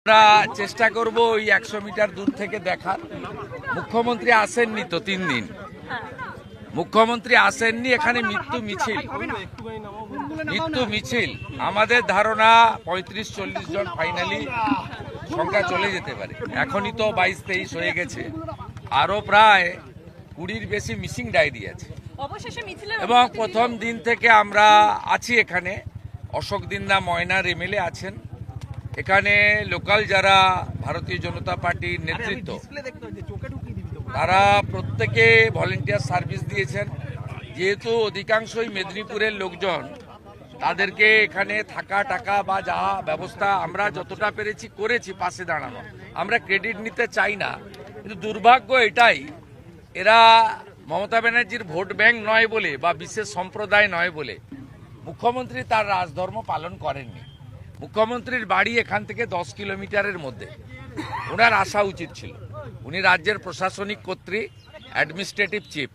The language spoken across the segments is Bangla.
আমরা চেষ্টা করব ওই 100 মিটার দূর থেকে দেখার। মুখ্যমন্ত্রী আসেননি তো 3 দিন, মুখ্যমন্ত্রী আসেননি। এখানে মৃত্যু মিছিল আমাদের ধারণা 35-40 জন ফাইনালি সংখ্যা চলে যেতে পারে। এখনই তো 22-23 হয়ে গেছে, আরো প্রায় 20-র বেশি মিসিং ডায়েরি আছে। এবং প্রথম দিন থেকে আমরা আছি এখানে। অশোক দিন্দা ময়নার এমএলএ আছেন এখানে, লোকাল যারা ভারতীয় জনতা পার্টির নেতৃত্ব তারা প্রত্যেকে ভলেন্টিয়ার সার্ভিস দিয়েছেন। যেহেতু অধিকাংশই মেদিনীপুরের লোকজন, তাদেরকে এখানে থাকা টাকা বা যা ব্যবস্থা আমরা যতটা পেরেছি করেছি পাশে দাঁড়ানো। আমরা ক্রেডিট নিতে চাই না, কিন্তু দুর্ভাগ্য এটাই, এরা মমতা ব্যানার্জির ভোট ব্যাংক নয় বলে বা বিশেষ সম্প্রদায় নয় বলে মুখ্যমন্ত্রী তার রাজধর্ম পালন করেননি। মুখ্যমন্ত্রীর বাড়ি এখান থেকে 10 কিলোমিটারের মধ্যে, ওনার আসা উচিত ছিল। উনি রাজ্যের প্রশাসনিক কর্ত্রী, অ্যাডমিনিস্ট্রেটিভ চিফ।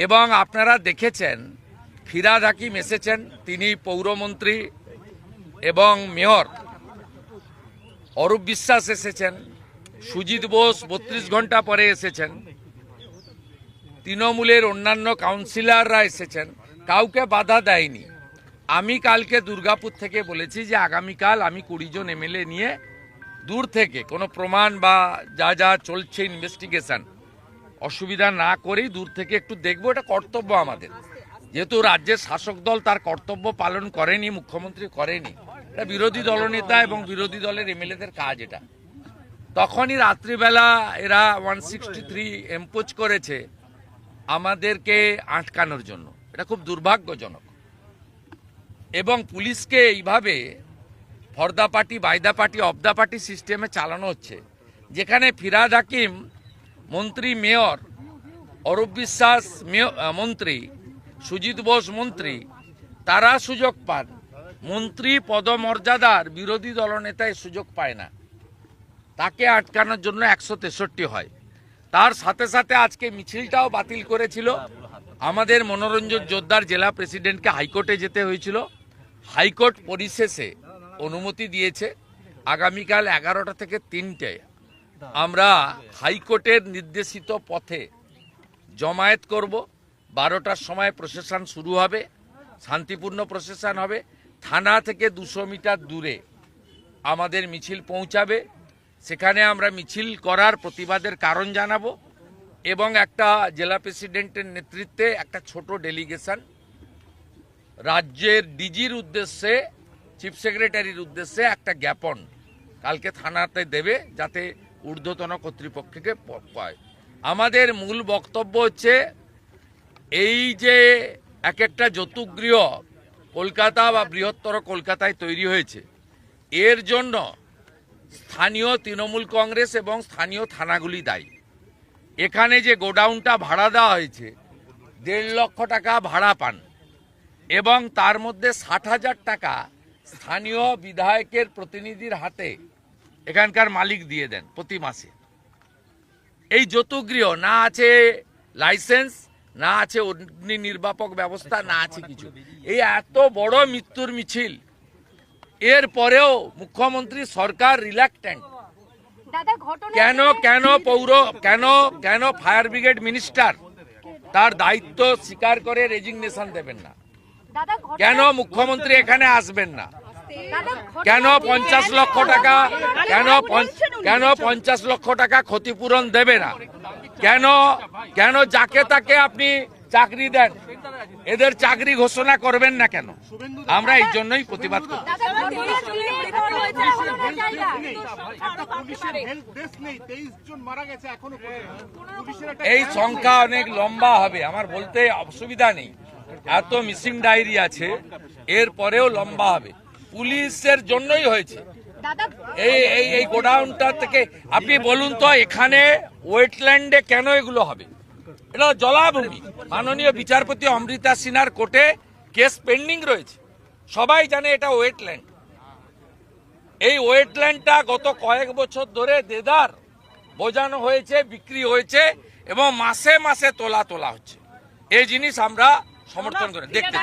এবং আপনারা দেখেছেন ফিরহাদ হাকিম এসেছেন, তিনি পৌরমন্ত্রী এবং মেয়র। অরূপ বিশ্বাস এসেছেন, সুজিত বোস 32 ঘন্টা পরে এসেছেন, তৃণমূলের অন্যান্য কাউন্সিলররা এসেছেন, কাউকে বাধা দেয়নি। আমি কালকে দুর্গাপুর থেকে বলেছি যে আগামীকাল আমি 20 জন এমএলএ নিয়ে দূর থেকে কোনো প্রমাণ বা যা যা চলছে ইনভেস্টিগেশন অসুবিধা না করেই দূর থেকে একটু দেখবো। এটা কর্তব্য আমাদের, যেহেতু রাজ্যের শাসক দল তার কর্তব্য পালন করেনি, মুখ্যমন্ত্রী করেনি, এটা বিরোধী দলনেতা এবং বিরোধী দলের এমএলএদের কাজ। এটা তখনই রাত্রিবেলা এরা 163 এম্পোজ করেছে আমাদেরকে আটকানোর জন্য। এটা খুব দুর্ভাগ্যজনক। এবং পুলিশকে এইভাবে for the party, by the party, of the party সিস্টেমে চালানো হচ্ছে, যেখানে ফিরহাদ হাকিম মন্ত্রী, মেয়র অরূপ বিশ্বাস মন্ত্রী, সুজিত বোস মন্ত্রী, তারা সুযোগ পান। মন্ত্রী পদমর্যাদার বিরোধী দলনেতা এই সুযোগ পায় না, তাকে আটকানোর জন্য 163 হয়। তার সাথে সাথে আজকে মিছিলটাও বাতিল করেছিল। আমাদের মনোরঞ্জন জোরদার জেলা প্রেসিডেন্টকে হাইকোর্টে যেতে হয়েছিল, হাইকোর্ট পরিশেষে অনুমতি দিয়েছে। আগামীকাল 11টা থেকে 3টে আমরা হাইকোর্টের নির্দেশিত পথে জমায়েত করব। 12টার সময় প্রসেশন শুরু হবে, শান্তিপূর্ণ প্রসেশন হবে। থানা থেকে 200 মিটার দূরে আমাদের মিছিল পৌঁছাবে, সেখানে আমরা মিছিল করার প্রতিবাদের কারণ জানাবো। এবং একটা জেলা প্রেসিডেন্টের নেতৃত্বে একটা ছোট ডেলিগেশন রাজ্যের ডিজির উদ্দেশ্যে, চিফ সেক্রেটারির উদ্দেশ্যে একটা জ্ঞাপন কালকে থানাতে দেবে, যাতে ঊর্ধ্বতন কর্তৃপক্ষকে পায়। আমাদের মূল বক্তব্য হচ্ছে এই যে এক একটা যৌতুকগৃহ কলকাতা বা বৃহত্তর কলকাতায় তৈরি হয়েছে, এর জন্য স্থানীয় তৃণমূল কংগ্রেস এবং স্থানীয় থানাগুলি দায়ী। এখানে যে গোডাউনটা ভাড়া দেওয়া হয়েছে, 1.5 লক্ষ টাকা ভাড়া পান এবং তার মধ্যে 60,000 টাকা স্থানীয় বিধায়কের প্রতিনিধির হাতে এখানকার মালিক দিয়ে দেন প্রতি মাসে। এই যৌতুকগৃহ না আছে লাইসেন্স, না আছে অগ্নি নির্বাপক ব্যবস্থা, না আছে কিছু। এই এত বড় মৃত্যুর মিছিল, এর পরেও মুখ্যমন্ত্রী সরকার রিল্যাক্টেন্ট কেন? কেন ফায়ার ব্রিগেড মিনিস্টার তার দায়িত্ব স্বীকার করে রেজিগনেশন দেবেন না? কেন মুখ্যমন্ত্রী এখানে আসবেন না? কেন 50 লক্ষ টাকা, কেন 50 লক্ষ টাকা ক্ষতিপূরণ দেবে না? কেন যাকে তাকে আপনি চাকরি দেন, এদের চাকরি ঘোষণা করবেন না কেন? আমরা এই জন্যই প্রতিবাদ করি। এই সংখ্যা অনেক লম্বা হবে, আমার বলতে অসুবিধা নেই। এত মিসিং ডায়েরি আছে, এর পরেও লম্বা হবে। পুলিশের জন্যই হয়েছে এই গোডাউনটা থেকে। আপনি বলুন তো, এখানে ওয়েটল্যান্ডে কেন এগুলো হবে? এটা জলাভূমি। মাননীয় বিচারপতি অমৃতা সিনহার কোর্টে কেস পেন্ডিং রয়েছে, সবাই জানে এটা ওয়েটল্যান্ড। এই ওয়েটল্যান্ডটা গত কয়েক বছর ধরে দেদার বোঝানো হয়েছে, বিক্রি হয়েছে এবং মাসে মাসে তোলা হচ্ছে। এই জিনিস আমরা সমর্থন করে দেখতে